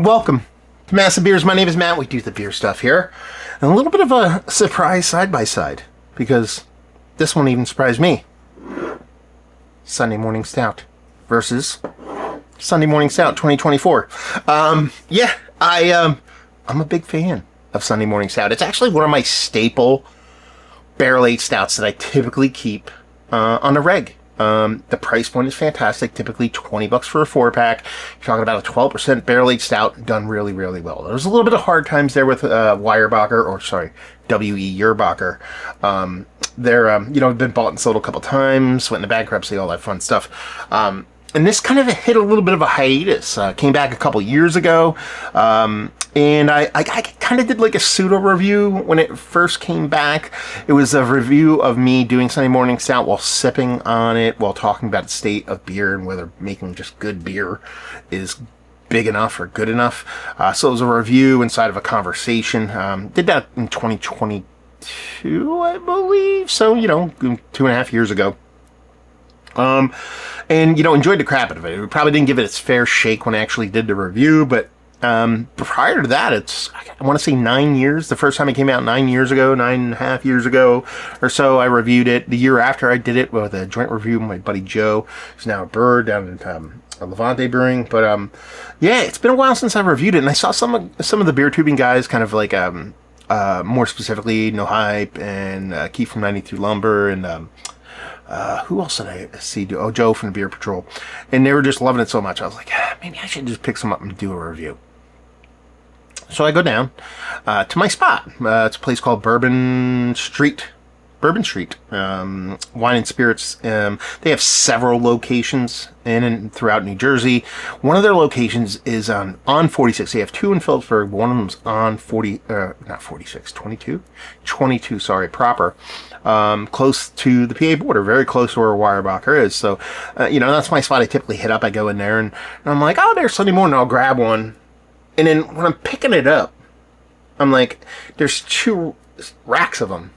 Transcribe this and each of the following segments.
Welcome to Massive Beers. My name is Matt. We do the beer stuff here. And a little bit of a surprise side-by-side, because this one even surprised me. Sunday Morning Stout versus Sunday Morning Stout 2024. I'm a big fan of Sunday Morning Stout. It's actually one of my staple barrel-aged stouts that I typically keep on the reg. The price point is fantastic, typically $20 for a 4-pack. You're talking about a 12% barrel-aged stout, done really, really well. There's a little bit of hard times there with W.E. Weyerbacher. They're, been bought and sold a couple times, went into bankruptcy, all that fun stuff. And this kind of hit a little bit of a hiatus. Came back a couple years ago, and I kind of did like a pseudo review when it first came back. It was a review of me doing Sunday Morning Stout while sipping on it, while talking about the state of beer and whether making just good beer is big enough or good enough. So it was a review inside of a conversation. Did that in 2022, I believe. So, 2.5 years ago. And enjoyed the crap out of it. We probably didn't give it its fair shake when I actually did the review, but prior to that, I want to say 9 years. The first time it came out 9 years ago, 9.5 years ago or so, I reviewed it. The year after I did it with a joint review with my buddy Joe, who's now a brewer down in Levante Brewing. But it's been a while since I reviewed it, and I saw some of the beer tubing guys, kind of like more specifically No Hype and Keith from 92 Lumber and who else did I see do? Oh, Joe from the Beer Patrol. And they were just loving it so much. I was like, maybe I should just pick some up and do a review. So I go down to my spot. It's a place called Bourbon Street. Wine and Spirits. They have several locations in and throughout New Jersey. One of their locations is on 46. They have two in Phillipsburg. One of them's on 22, proper. Close to the PA border, very close to where Weyerbacher is. So, that's my spot I typically hit up. I go in there and I'm like, oh, there's Sunday morning, I'll grab one. And then when I'm picking it up, I'm like, there's 2 racks of them,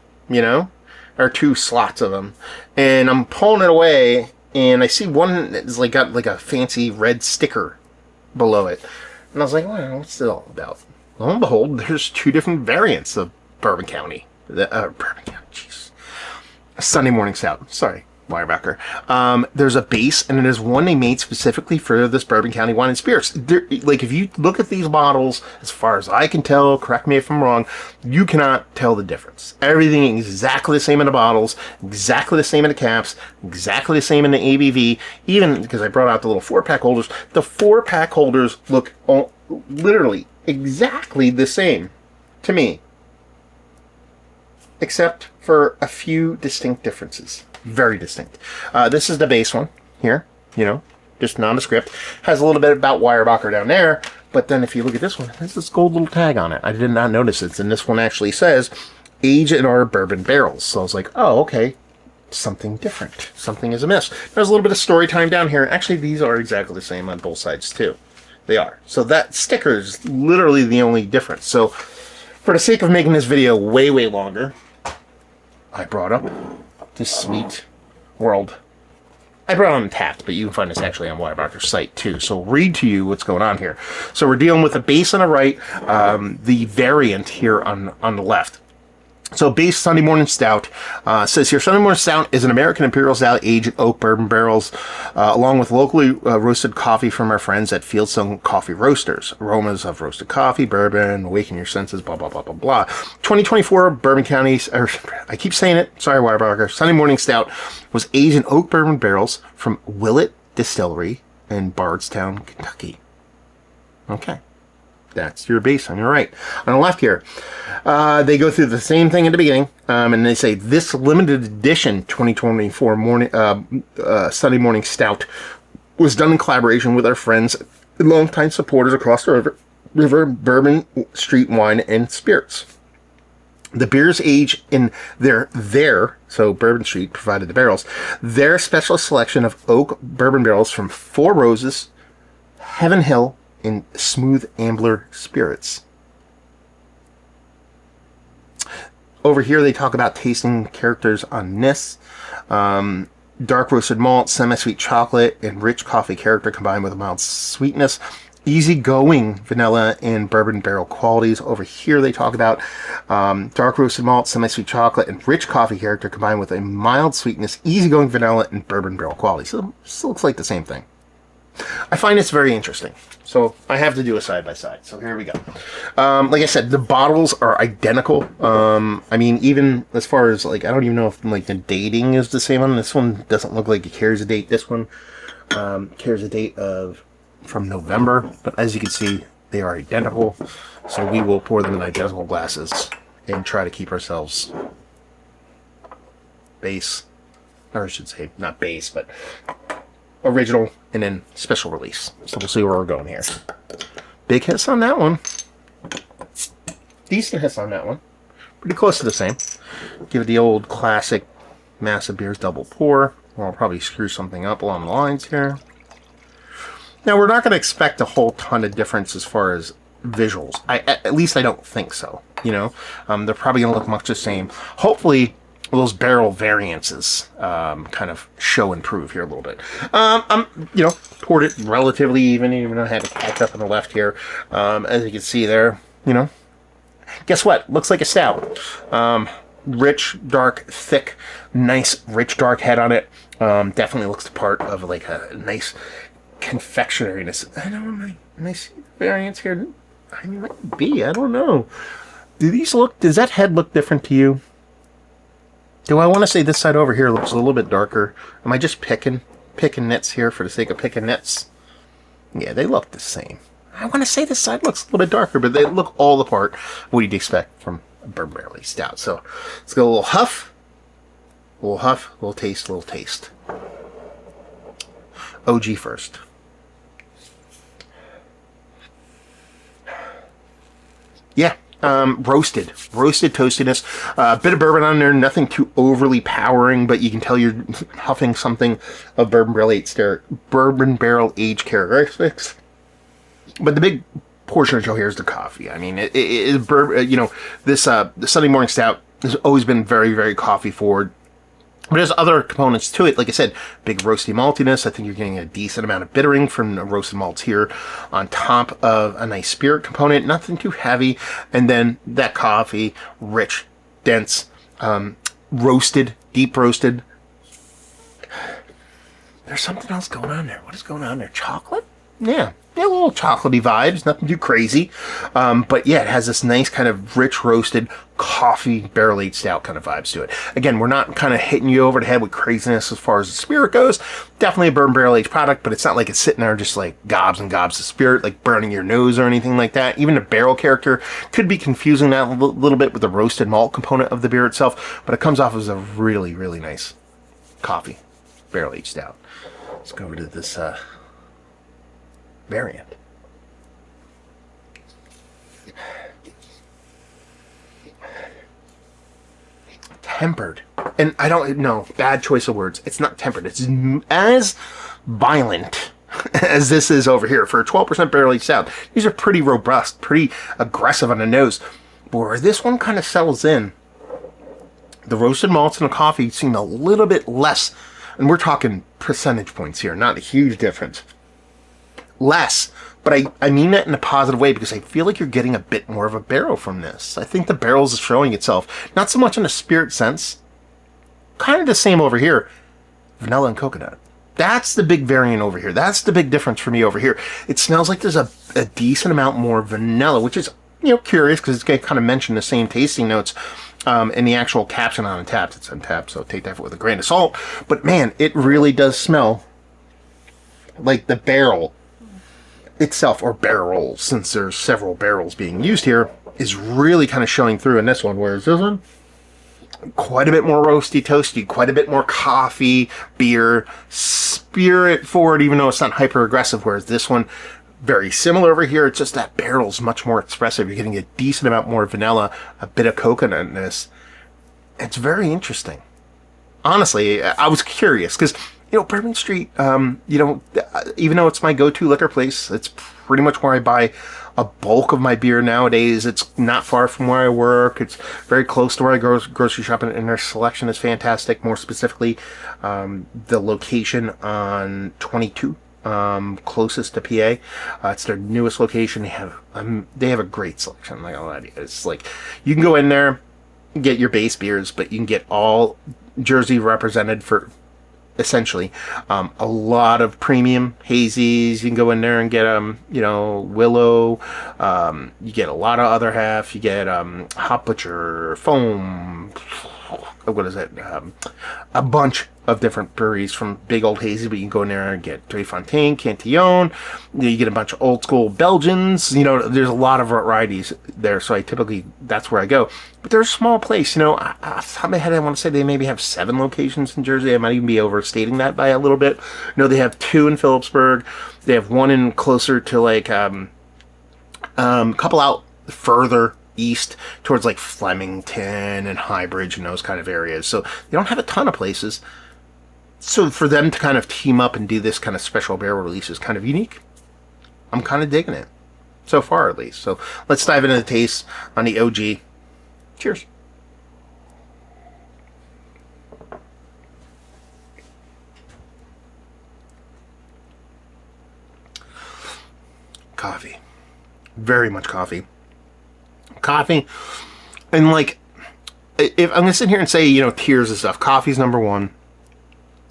or 2 slots of them. And I'm pulling it away and I see one that's got a fancy red sticker below it. And I was like, well, what's it all about? Lo and behold, there's 2 different variants of Bourbon County. Sunday Morning Stout. Sorry, Weyerbacher. There's a base, and then there's one they made specifically for this Bourbon County Wine and Spirits. If you look at these bottles, as far as I can tell, correct me if I'm wrong, you cannot tell the difference. Everything is exactly the same in the bottles, exactly the same in the caps, exactly the same in the ABV. Even because I brought out the little 4-pack holders, the 4-pack holders look literally exactly the same to me, except for a few distinct differences. Very distinct. This is the base one here, just nondescript. Has a little bit about Weyerbacher down there, but then if you look at this one, there's this gold little tag on it. I did not notice it, and this one actually says, age in our bourbon barrels. So I was like, oh, okay, something different. Something is amiss. There's a little bit of story time down here. Actually, these are exactly the same on both sides, too. They are. So that sticker is literally the only difference. So for the sake of making this video way, way longer, I brought up this sweet world. I brought on Untapped, but you can find this actually on Weyerbacher's site too. So I'll read to you what's going on here. So we're dealing with the base on the right, the variant here on the left. So base Sunday Morning Stout says here, Sunday Morning Stout is an American Imperial Stout aged in oak bourbon barrels, along with locally roasted coffee from our friends at Fieldstone Coffee Roasters. Aromas of roasted coffee, bourbon, awaken your senses, blah, blah, blah, blah, blah. 2024 Bourbon County, I keep saying it, sorry, Weyerbacher, Sunday Morning Stout was aged in oak bourbon barrels from Willett Distillery in Bardstown, Kentucky. Okay. That's your base on your right. On the left here, they go through the same thing at the beginning, and they say, this limited edition 2024 Sunday Morning Stout was done in collaboration with our friends and longtime supporters across the river Bourbon Street Wine and Spirits. The beers age in so Bourbon Street provided the barrels, their special selection of oak bourbon barrels from Four Roses, Heaven Hill, in Smooth Ambler Spirits. Over here they talk about tasting characters on this. Dark roasted malt, semi-sweet chocolate, and rich coffee character combined with a mild sweetness easygoing vanilla and bourbon barrel qualities. Over here they talk about dark roasted malt, semi-sweet chocolate, and rich coffee character combined with a mild sweetness, easygoing vanilla, and bourbon barrel quality. So this looks like the same thing. I find it's very interesting. So I have to do a side-by-side. So here we go. Like I said, the bottles are identical. I mean, even as far as, like, I don't even know if, like, the dating is the same on this one. Doesn't look like it carries a date. This one carries a date of from November. But as you can see, they are identical. So we will pour them in identical glasses and try to keep ourselves base. Or I should say, not base, but original and then special release. So we'll see where we're going here. Big hiss on that one. Decent hiss on that one. Pretty close to the same. Give it the old classic massive beers double pour. Or I'll probably screw something up along the lines here. Now we're not going to expect a whole ton of difference as far as visuals. At least I don't think so. You know, they're probably going to look much the same. Hopefully those barrel variances kind of show and prove here a little bit. You know, poured it relatively even though I had to catch up on the left here. As you can see there, you know, guess what? Looks like a stout. Rich, dark, thick, nice, rich, dark head on it. Definitely looks the part of like a nice confectionariness. I don't know, nice variants here. I mean, might be. I don't know. Does that head look different to you? Do I want to say this side over here looks a little bit darker? Am I just picking nits here for the sake of picking nits? Yeah, they look the same. I want to say this side looks a little bit darker, but they look all the part what you'd expect from a bourbon barrel aged stout. So let's go a little huff, a little taste, a little taste. OG first. Yeah. Roasted toastiness, a bit of bourbon on there, nothing too overly powering, but you can tell you're huffing something of bourbon barrel aged characteristics. But the big portion of the show here is the coffee. I mean, it is bourbon. You know, this the Sunday morning stout has always been very, very coffee forward. But there's other components to it. Like I said, big roasty maltiness. I think you're getting a decent amount of bittering from the roasted malts here on top of a nice spirit component. Nothing too heavy. And then that coffee, rich, dense, roasted, deep roasted. There's something else going on there. What is going on there? Chocolate? Yeah, a little chocolatey vibes, nothing too crazy. But yeah, it has this nice kind of rich roasted coffee barrel-aged stout kind of vibes to it. Again, we're not kind of hitting you over the head with craziness as far as the spirit goes. Definitely a bourbon barrel-aged product, but it's not like it's sitting there just like gobs and gobs of spirit, like burning your nose or anything like that. Even the barrel character could be confusing that a little bit with the roasted malt component of the beer itself, but it comes off as a really, really nice coffee barrel-aged stout. Let's go over to this variant. Tempered. And I don't know, bad choice of words. It's not tempered. It's as violent as this is over here. For a 12% barrel-aged stout, these are pretty robust, pretty aggressive on the nose. But where this one kind of settles in, the roasted malts and the coffee seem a little bit less. And we're talking percentage points here, not a huge difference. Less, but I mean that in a positive way because I feel like you're getting a bit more of a barrel from this. I think the barrel is showing itself, not so much in a spirit sense, kind of the same over here, vanilla and coconut. That's the big variant over here. That's the big difference for me over here. It smells like there's a decent amount more vanilla, which is, you know, curious because it's going to kind of mention the same tasting notes in the actual caption on Untapped. It's Untapped, so take that with a grain of salt. But man, it really does smell like the barrel itself, or barrels, since there's several barrels being used here, is really kind of showing through in this one. Whereas this one, quite a bit more roasty, toasty, quite a bit more coffee, beer, spirit forward, even though it's not hyper aggressive. Whereas this one, very similar over here. It's just that barrel's much more expressive. You're getting a decent amount more vanilla, a bit of coconutness. It's very interesting. Honestly, I was curious because, you know, Bourbon Street, you know, even though it's my go-to liquor place, it's pretty much where I buy a bulk of my beer nowadays. It's not far from where I work. It's very close to where I go grocery shopping, and their selection is fantastic. More specifically, the location on 22 closest to PA. It's their newest location. They have a great selection. Like a lot of it's like you can go in there, get your base beers, but you can get all Jersey represented for essentially a lot of premium hazies. You can go in there and get Willow. You get a lot of other half. You get Hop Butcher, Foam. What is it? A bunch of different breweries from big old hazy, but you can go in there and get Deux Fontaine, Cantillon. You get a bunch of old school Belgians. There's a lot of varieties there, so that's where I go. But they're a small place. Off the top of my head, I want to say they maybe have 7 locations in Jersey. I might even be overstating that by a little bit. They have 2 in Phillipsburg. They have 1 in closer to like a couple out further east towards like Flemington and Highbridge and those kind of areas. So they don't have a ton of places. So for them to kind of team up and do this kind of special barrel release is kind of unique. I'm kind of digging it. So far, at least. So let's dive into the taste on the OG. Cheers. Coffee. Very much coffee. Coffee. And like, if I'm going to sit here and say, tiers and stuff, coffee's number 1.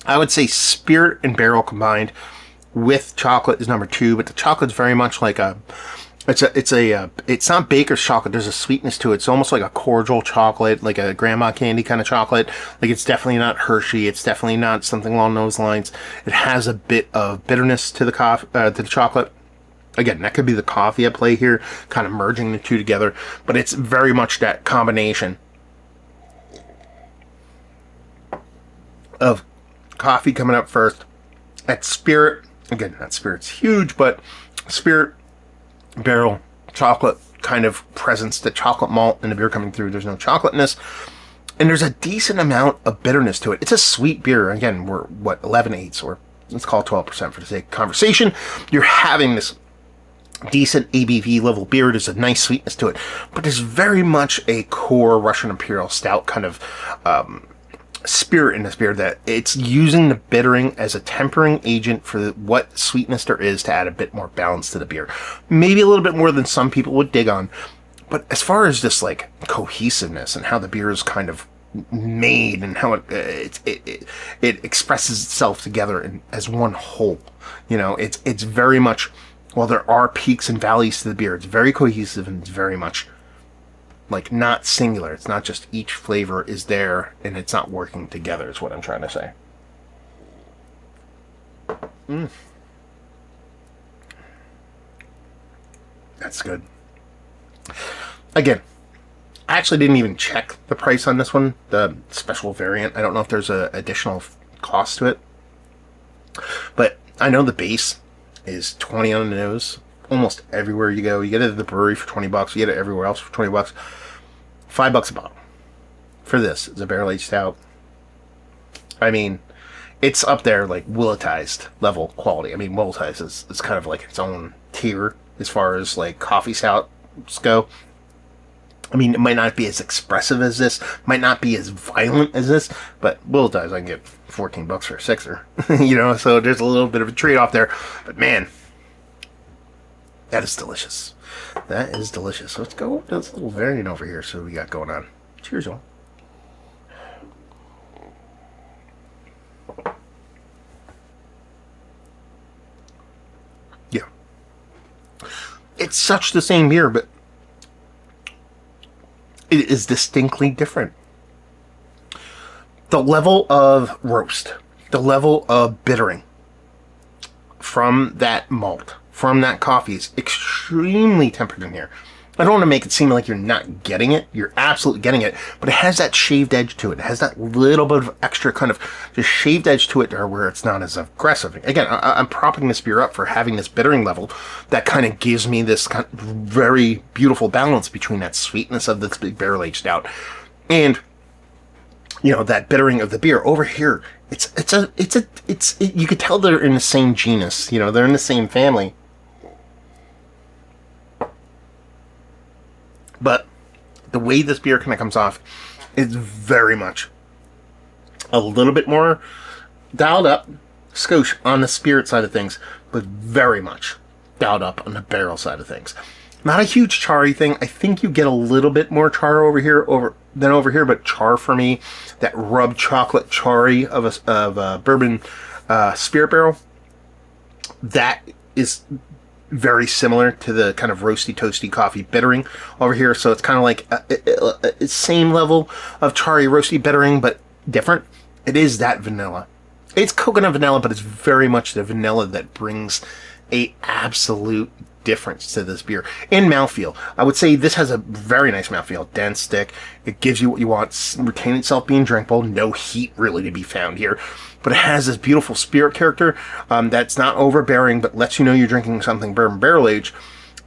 I would say spirit and barrel combined with chocolate is number 2, but the chocolate's very much like it's not baker's chocolate. There's a sweetness to it. It's almost like a cordial chocolate, like a grandma candy kind of chocolate. Like it's definitely not Hershey. It's definitely not something along those lines. It has a bit of bitterness to the to the chocolate. Again, that could be the coffee at play here, kind of merging the two together, but it's very much that combination of coffee coming up first, that spirit, again, that spirit's huge, but spirit, barrel, chocolate kind of presence, the chocolate malt and the beer coming through. There's no chocolateness, and there's a decent amount of bitterness to it. It's a sweet beer. Again, we're 11/8, or let's call it 12% for the sake of conversation. You're having this decent ABV level beer. There's a nice sweetness to it, but there's very much a core Russian Imperial Stout kind of spirit in this beer, that it's using the bittering as a tempering agent for what sweetness there is to add a bit more balance to the beer. Maybe a little bit more than some people would dig on, but as far as just like cohesiveness and how the beer is kind of made and how it expresses itself together as one whole, it's very much, while there are peaks and valleys to the beer, it's very cohesive and it's very much like not singular. It's not just each flavor is there and it's not working together, is what I'm trying to say. That's good. Again, I actually didn't even check the price on this one, the special variant. I don't know if there's an additional cost to it, but I know the base is 20 on the nose. Almost everywhere you go, you get it at the brewery for $20. You get it everywhere else for $20. $5 a bottle for this. It's a barrel-aged stout. I mean, it's up there like Willetized level quality. I mean, Willetized is kind of like its own tier as far as like coffee stouts go. I mean, it might not be as expressive as this, might not be as violent as this, but Willetized I can get $14 for a sixer. So there's a little bit of a trade-off there. But man, that is delicious. That is delicious. Let's go with this little variant over here. So we got going on. Cheers, y'all. Yeah. It's such the same beer, but it is distinctly different. The level of roast, the level of bittering from that malt, from that coffee is extremely tempered in here. I don't want to make it seem like you're not getting it. You're absolutely getting it, but it has that shaved edge to it. It has that little bit of extra kind of just shaved edge to it there where it's not as aggressive. Again, I'm propping this beer up for having this bittering level that kind of gives me this kind of very beautiful balance between that sweetness of this big barrel-aged stout and that bittering of the beer. Over here, you could tell they're in the same genus. They're in the same family. But the way this beer kind of comes off is very much a little bit more dialed up, skosh on the spirit side of things, but very much dialed up on the barrel side of things. Not a huge charry thing. I think you get a little bit more char than over here, but char for me, that rubbed chocolate charry of a bourbon spirit barrel, that is very similar to the kind of roasty, toasty coffee bittering over here. So it's kind of like a same level of charry, roasty bittering, but different. It is that vanilla. It's coconut vanilla, but it's very much the vanilla that brings a absolute difference to this beer. In mouthfeel, I would say this has a very nice mouthfeel. Dense, thick. It gives you what you want. Retain itself being drinkable. No heat really to be found here. But it has this beautiful spirit character that's not overbearing, but lets you know you're drinking something bourbon barrel aged.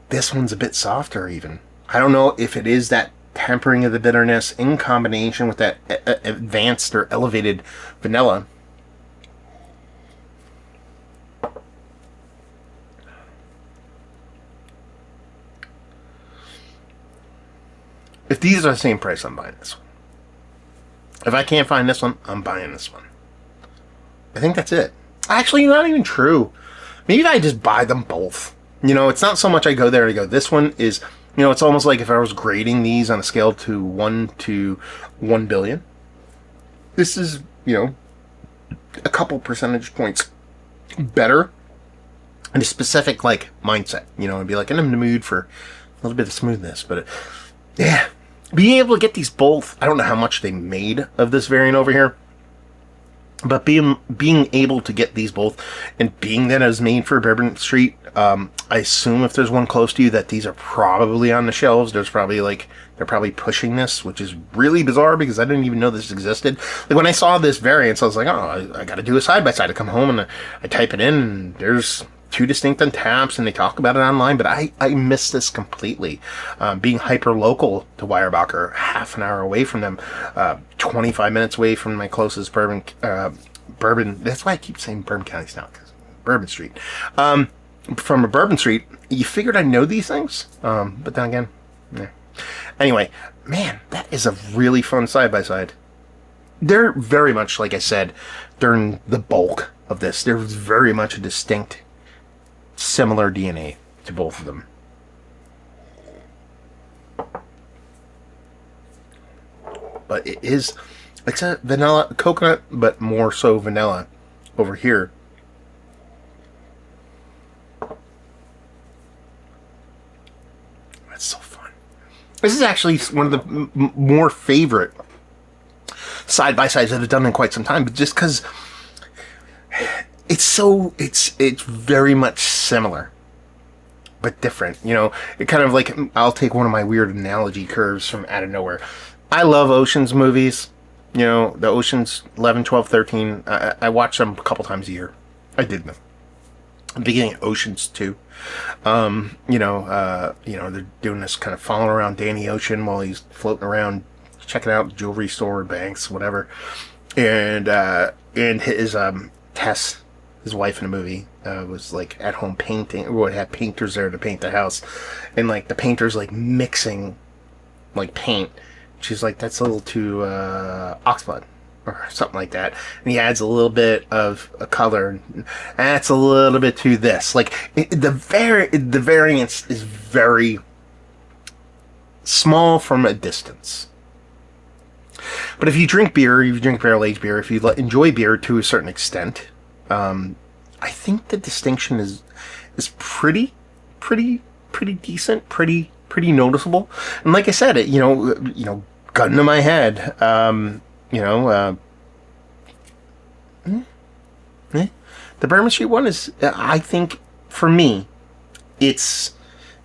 This one's a bit softer even. I don't know if it is that tempering of the bitterness in combination with that advanced or elevated vanilla. If these are the same price, I'm buying this one. If I can't find this one, I'm buying this one. I think that's it. Actually, not even true. Maybe I just buy them both. You know, it's not so much I go there and go, this one is, you know, it's almost like if I was grading these on a scale to 1 to 1 billion. This is, you know, a couple percentage points better in a specific, like, mindset. You know, I'd be like, I'm in the mood for a little bit of smoothness, but yeah. Being able to get these both, I don't know how much they made of this variant over here, but being able to get these both, and being that it was made for Bourbon Street, I assume if there's one close to you that these are probably on the shelves. There's probably they're probably pushing this, which is really bizarre because I didn't even know this existed. Like when I saw this variant, I was like, oh, I got to do a side by side. I come home and I type it in, and there's two distinct on taps, and they talk about it online, but I missed this completely. Being hyper local to Weyerbacher, half an hour away from them, 25 minutes away from my closest bourbon. That's why I keep saying Bourbon County Stout, because Bourbon Street. From a Bourbon Street, you figured I know these things, but then again, yeah. Anyway, man, that is a really fun side by side. They're very much, like I said, during the bulk of this, there's very much a distinct, similar DNA to both of them. But it's a vanilla coconut, but more so vanilla over here. That's so fun. This is actually one of the more favorite side by sides that I've done in quite some time, but just because it's very much similar, but different. You know, it kind of like, I'll take one of my weird analogy curves from out of nowhere. I love Ocean's movies. You know, the Ocean's 11, 12, 13. I watch them a couple times a year. I did them. I'm beginning Ocean's 2. You know, they're doing this kind of following around Danny Ocean while he's floating around, checking out the jewelry store, banks, whatever. And his Tess, his wife in the movie, was like at home painting, or had painters there to paint the house, and like the painters like mixing like paint. She's like, that's a little too oxblood or something like that, and he adds a little bit of a color, and that's a little bit to this. Like the variance is very small from a distance. But if you drink beer, if you drink barrel-aged beer, if you enjoy beer to a certain extent, I think the distinction is pretty decent, pretty noticeable. And like I said, you know, gun to my head, the Bourbon Street one is, I think, for me, it's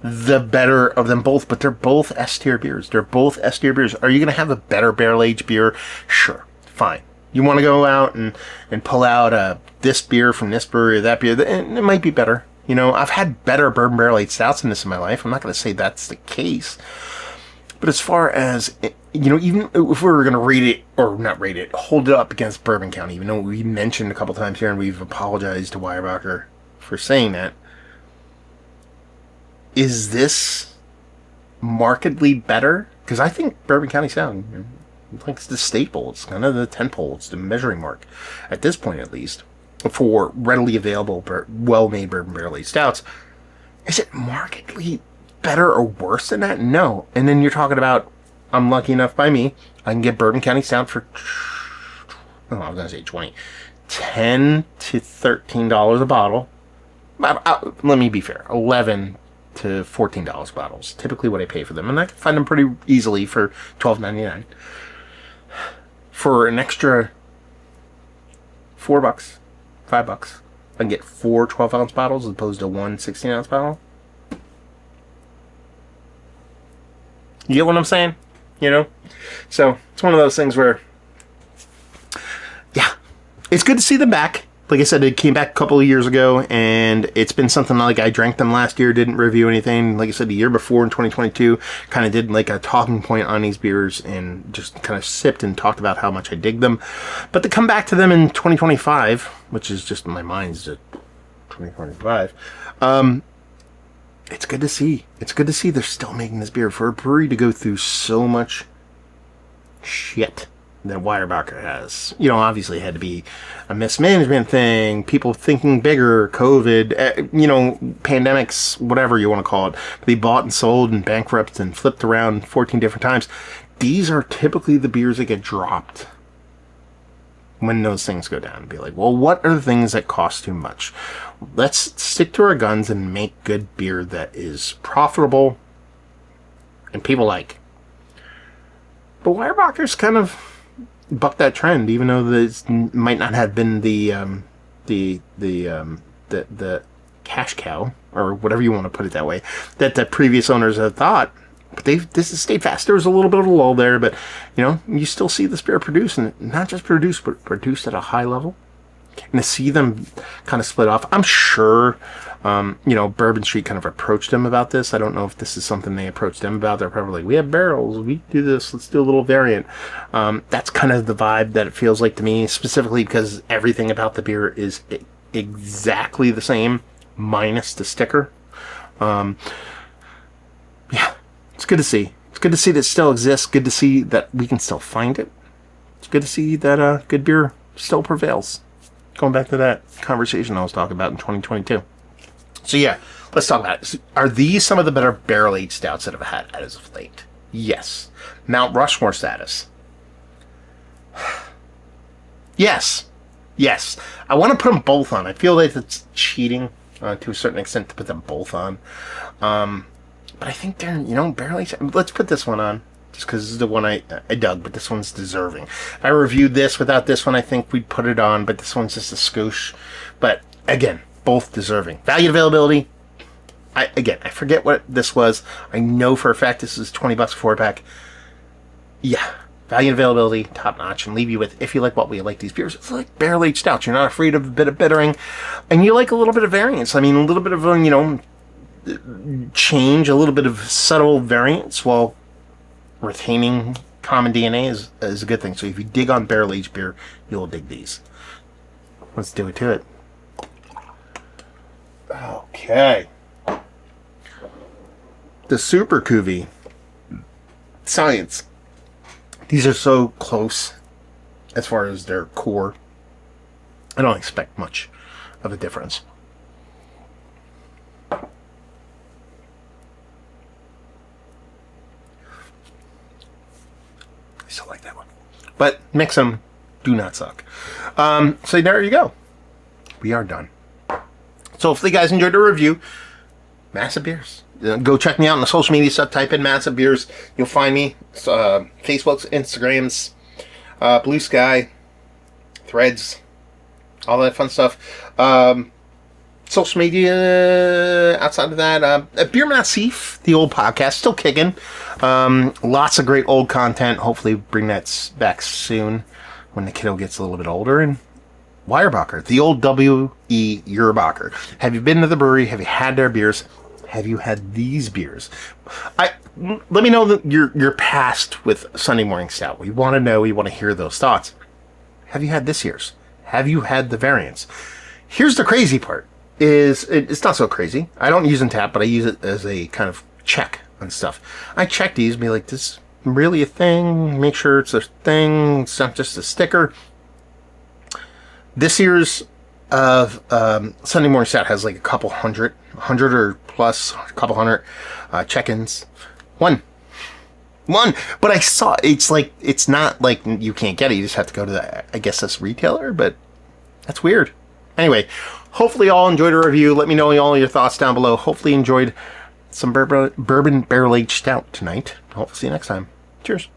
the better of them both, but they're both S-tier beers. They're both S-tier beers. Are you going to have a better barrel-aged beer? Sure, fine. You want to go out and pull out this beer from this brewery or that beer, it might be better. You know, I've had better bourbon barrel-aged stouts than this in my life. I'm not going to say that's the case. But as far as, you know, even if we were going to rate it, or not rate it, hold it up against Bourbon County, even though we mentioned a couple times here and we've apologized to Weyerbacher for saying that, is this markedly better? Because I think Bourbon County Stout, I think it's the staple. It's kind of the tentpole. It's the measuring mark, at this point at least. for readily available, well-made bourbon barrel-aged stouts. Is it markedly better or worse than that? No. And then you're talking about, I'm lucky enough by me, I can get Bourbon County Stout for, I was going to say 20, $10 to $13 a bottle. Let me be fair, $11 to $14 bottles. Typically what I pay for them. And I can find them pretty easily for $12.99. For an extra $4, $5, I can get 4 12-ounce bottles as opposed to one 16-ounce bottle. You get what I'm saying? You know? So, it's one of those things where, yeah, it's good to see them back. Like I said, it came back a couple of years ago, and it's been something like I drank them last year, didn't review anything. Like I said, the year before in 2022, kind of did like a talking point on these beers and just kind of sipped and talked about how much I dig them. But to come back to them in 2025, which is just my mind's at 2025, it's good to see. It's good to see they're still making this beer. For a brewery to go through so much shit that Weyerbacher has. You know, obviously it had to be a mismanagement thing, people thinking bigger, COVID, you know, pandemics, whatever you want to call it. They bought and sold and bankrupted and flipped around 14 different times. These are typically the beers that get dropped when those things go down. Be like, well, what are the things that cost too much? Let's stick to our guns and make good beer that is profitable and people like. But Weyerbacher's kind of buck that trend, even though this might not have been the cash cow, or whatever you want to put it that way, that the previous owners have thought. But this has stayed fast. There was a little bit of a lull there, but you know, you still see this beer produced, and not just produced, but produced at a high level. And to see them kind of split off, I'm sure, you know, Bourbon Street kind of approached them about this. I don't know if this is something they approached them about. They're probably like, we have barrels, we do this, let's do a little variant. That's kind of the vibe that it feels like to me, specifically because everything about the beer is exactly the same, minus the sticker. Yeah, it's good to see. It's good to see that it still exists. Good to see that we can still find it. It's good to see that good beer still prevails. Going back to that conversation I was talking about in 2022. So yeah, let's talk about it. Are these some of the better barrel-aged stouts that I've had as of late? Yes. Mount Rushmore status? Yes. Yes. I want to put them both on. I feel like it's cheating to a certain extent to put them both on. But I think they're, you know, barrel-aged. Let's put this one on. Just because this is the one I dug, but this one's deserving. If I reviewed this without this one, I think we'd put it on, but this one's just a scoosh. But again, both deserving. Value availability, I forget what this was. I know for a fact this is $20 a 4-pack. Yeah, value and availability, top notch, and leave you with, if you like what we like these beers, it's like barrel-aged stouts. You're not afraid of a bit of bittering, and you like a little bit of variance. I mean, a little bit of, you know, change, a little bit of subtle variance while retaining common DNA is a good thing. So if you dig on barrel-aged beer, you'll dig these. Let's do it to it. Okay. The Super Cuvée. Science. These are so close as far as their core. I don't expect much of a difference. I still like that one. But mix them, do not suck. So there you go. We are done. So if you guys enjoyed the review, Massive Beers. Go check me out on the social media stuff. Type in Massive Beers. You'll find me. Facebook's, Instagrams, Blue Sky, Threads, all that fun stuff. Social media outside of that, Beer Massif, the old podcast, still kicking. Lots of great old content. Hopefully bring that back soon when the kiddo gets a little bit older. And Weyerbacher, the old W.E. Weyerbacher. Have you been to the brewery? Have you had their beers? Have you had these beers? Let me know your past with Sunday Morning Stout. We want to know. We want to hear those thoughts. Have you had this year's? Have you had the variants? Here's the crazy part. It's not so crazy. I don't use Untappd, but I use it as a kind of check on stuff. I check these and be like, this is really a thing? Make sure it's a thing. It's not just a sticker. This year's of Sunday Morning Stout has like a couple hundred or plus, a couple hundred check-ins. One. But I saw, it's like, it's not like you can't get it. You just have to go to the, I guess, this retailer, but that's weird. Anyway, hopefully you all enjoyed the review. Let me know all your thoughts down below. Hopefully you enjoyed some bourbon barrel-aged stout tonight. Hope to see you next time. Cheers.